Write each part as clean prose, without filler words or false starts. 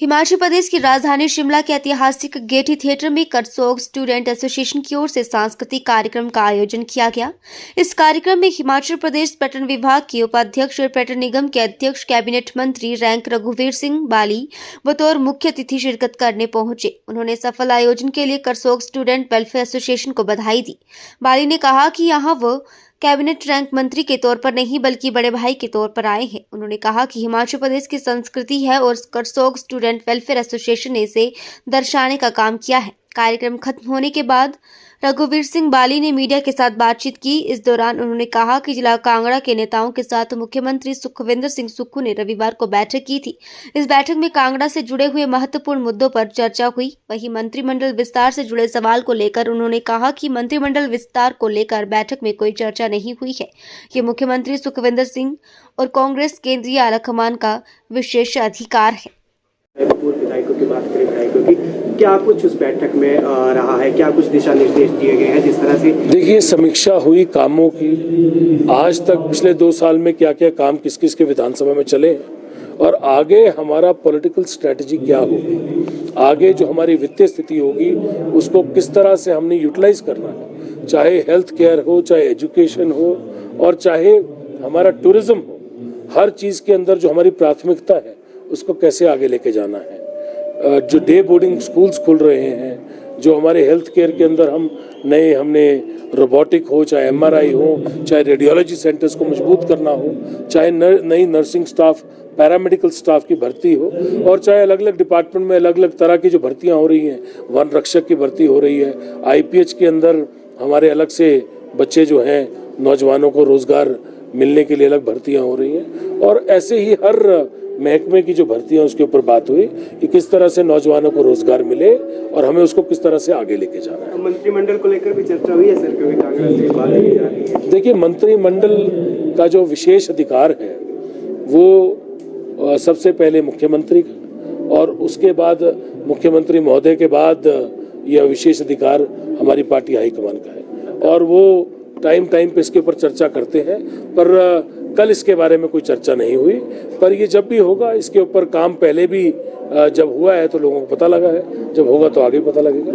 हिमाचल प्रदेश की राजधानी शिमला के ऐतिहासिक गेयटी थिएटर में करसोग स्टूडेंट एसोसिएशन की ओर से सांस्कृतिक कार्यक्रम का आयोजन किया गया। इस कार्यक्रम में हिमाचल प्रदेश पर्यटन विभाग के उपाध्यक्ष और पर्यटन निगम के अध्यक्ष कैबिनेट मंत्री रैंक रघुवीर सिंह बाली बतौर मुख्य अतिथि शिरकत करने पहुंचे। उन्होंने सफल आयोजन के लिए करसोग स्टूडेंट वेलफेयर एसोसिएशन को बधाई दी। बाली ने कहा कि यहाँ वो कैबिनेट रैंक मंत्री के तौर पर नहीं बल्कि बड़े भाई के तौर पर आए हैं। उन्होंने कहा कि हिमाचल प्रदेश की संस्कृति है और करसोग स्टूडेंट वेलफेयर एसोसिएशन ने इसे दर्शाने का काम किया है। कार्यक्रम खत्म होने के बाद रघुवीर सिंह बाली ने मीडिया के साथ बातचीत की। इस दौरान उन्होंने कहा कि जिला कांगड़ा के नेताओं के साथ मुख्यमंत्री सुखविंदर सिंह सुक्खू ने रविवार को बैठक की थी। इस बैठक में कांगड़ा से जुड़े हुए महत्वपूर्ण मुद्दों पर चर्चा हुई। वहीं मंत्रिमंडल विस्तार से जुड़े सवाल को लेकर उन्होंने कहा कि मंत्रिमंडल विस्तार को लेकर बैठक में कोई चर्चा नहीं हुई है। ये मुख्यमंत्री सुखविंदर सिंह और कांग्रेस केंद्रीय आलाकमान का विशेष अधिकार है। पूर्व विधायकों की बात करें, विधायकों की क्या कुछ उस बैठक में रहा है, क्या कुछ दिशा निर्देश दिए गए हैं जिस तरह से? देखिए, समीक्षा हुई कामों की, आज तक पिछले 2 साल में क्या क्या काम किस किस के विधानसभा में चले हैं और आगे हमारा पॉलिटिकल स्ट्रेटजी क्या होगी, आगे जो हमारी वित्तीय स्थिति होगी उसको किस तरह से हमने यूटिलाइज करना है, चाहे हेल्थ केयर हो, चाहे एजुकेशन हो और चाहे हमारा टूरिज्म हो। हर चीज़ के अंदर जो हमारी प्राथमिकता है उसको कैसे आगे लेके जाना है। जो डे बोर्डिंग स्कूल्स खुल रहे हैं, जो हमारे हेल्थ केयर के अंदर हमने रोबोटिक हो, चाहे एमआरआई हो, चाहे रेडियोलॉजी सेंटर्स को मजबूत करना हो, चाहे नई नर्सिंग स्टाफ, पैरामेडिकल स्टाफ की भर्ती हो और चाहे अलग अलग डिपार्टमेंट में अलग अलग तरह की जो भर्तियां हो रही हैं, वन रक्षक की भर्ती हो रही है, आईपीएच के अंदर हमारे अलग से बच्चे जो हैं, नौजवानों को रोजगार मिलने के लिए अलग भर्तियां हो रही हैं और ऐसे ही हर महकमे की जो भर्तियां उसके ऊपर बात हुई कि किस तरह से नौजवानों को रोजगार मिले और हमें उसको किस तरह से आगे लेके जाना है। मंत्रिमंडल को लेकर भी चर्चा हुई है सर, क्योंकि कांग्रेस से बात की जा रही है। देखिए, मंत्रिमंडल का जो विशेष अधिकार है वो सबसे पहले मुख्यमंत्री का और उसके बाद मुख्यमंत्री महोदय के बाद यह विशेष अधिकार हमारी पार्टी हाईकमान का है और वो टाइम पे इसके ऊपर चर्चा करते हैं। पर कल इसके बारे में कोई चर्चा नहीं हुई, पर ये जब भी होगा इसके ऊपर काम पहले भी जब हुआ है तो लोगों को पता लगा है, जब होगा तो आगे पता लगेगा।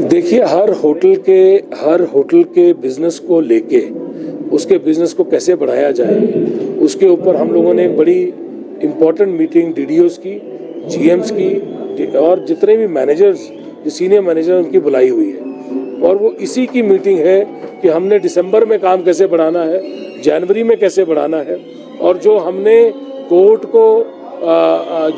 देखिए, हर होटल के बिजनेस को लेके उसके बिजनेस को कैसे बढ़ाया जाए उसके ऊपर हम लोगों ने एक बड़ी इम्पोर्टेंट मीटिंग डीडीओस की, जीएम्स की और जितने भी मैनेजर्स, सीनियर मैनेजर उनकी बुलाई हुई है और वो इसी की मीटिंग है कि हमने दिसंबर में काम कैसे बढ़ाना है, जनवरी में कैसे बढ़ाना है और जो हमने कोर्ट को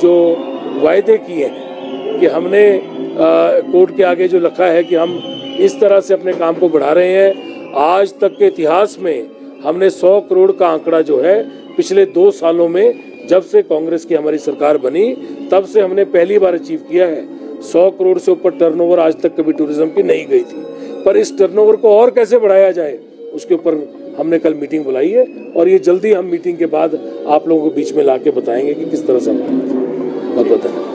जो वायदे किए हैं कि हमने कोर्ट के आगे जो लिखा है कि हम इस तरह से अपने काम को बढ़ा रहे हैं। आज तक के इतिहास में हमने 100 करोड़ का आंकड़ा जो है पिछले 2 सालों में जब से कांग्रेस की हमारी सरकार बनी तब से हमने पहली बार अचीव किया है। 100 करोड़ से ऊपर टर्नओवर आज तक कभी टूरिज्म की नहीं गई थी, पर इस टर्नओवर को और कैसे बढ़ाया जाए उसके ऊपर हमने कल मीटिंग बुलाई है और ये जल्दी हम मीटिंग के बाद आप लोगों को बीच में ला के बताएंगे कि किस तरह से हम बहुत बहुत धन्यवाद।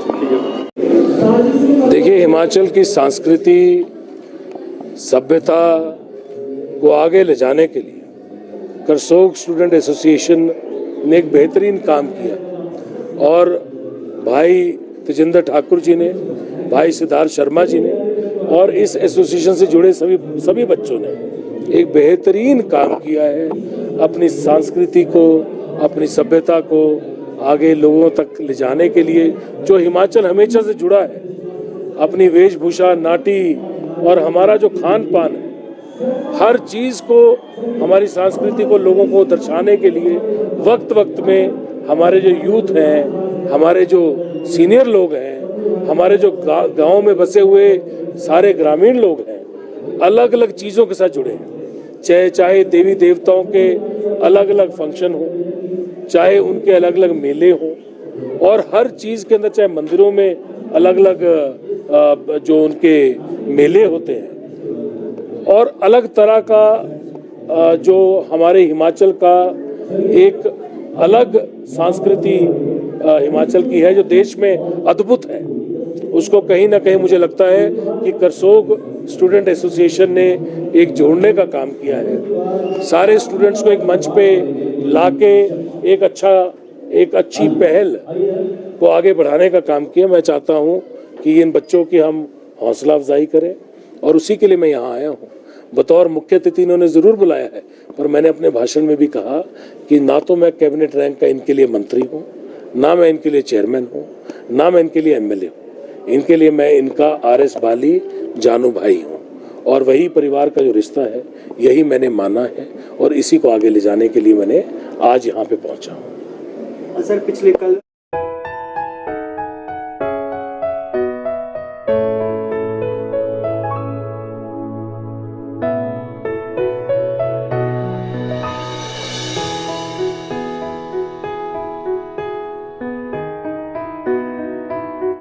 देखिए, हिमाचल की संस्कृति सभ्यता को आगे ले जाने के लिए करसोग स्टूडेंट एसोसिएशन ने एक बेहतरीन काम किया और भाई तेजिंदर ठाकुर जी ने, भाई सिद्धार्थ शर्मा जी ने और इस एसोसिएशन से जुड़े सभी बच्चों ने एक बेहतरीन काम किया है। अपनी संस्कृति को, अपनी सभ्यता को आगे लोगों तक ले जाने के लिए जो हिमाचल हमेशा से जुड़ा है, अपनी वेशभूषा, नाटी और हमारा जो खान पान है, हर चीज़ को, हमारी संस्कृति को लोगों को दर्शाने के लिए वक्त में हमारे जो यूथ हैं, हमारे जो सीनियर लोग हैं, हमारे जो गांव में बसे हुए सारे ग्रामीण लोग हैं, अलग अलग चीज़ों के साथ जुड़े हैं। चाहे देवी देवताओं के अलग अलग फंक्शन हो, चाहे उनके अलग अलग मेले हों और हर चीज़ के अंदर, चाहे मंदिरों में अलग अलग जो उनके मेले होते हैं और अलग तरह का जो हमारे हिमाचल का एक अलग संस्कृति हिमाचल की है जो देश में अद्भुत है, उसको कहीं ना कहीं मुझे लगता है कि करसोग स्टूडेंट एसोसिएशन ने एक जोड़ने का काम किया है, सारे स्टूडेंट्स को एक मंच पे लाके एक अच्छी पहल को आगे बढ़ाने का काम किया। मैं चाहता हूं कि इन बच्चों की हम हौसला अफजाई करें और उसी के लिए मैं यहाँ आया हूँ। बतौर मुख्य अतिथि इन्होंने ज़रूर बुलाया है, पर मैंने अपने भाषण में भी कहा कि ना तो मैं कैबिनेट रैंक का इनके लिए मंत्री हूँ, ना मैं इनके लिए चेयरमैन हूँ, ना मैं इनके लिए एमएलए हूँ। इनके लिए मैं इनका आरएस बाली जानू भाई हूँ और वही परिवार का जो रिश्ता है यही मैंने माना है और इसी को आगे ले जाने के लिए मैंने आज यहाँ पे पहुँचा हूँ। सर पिछले कल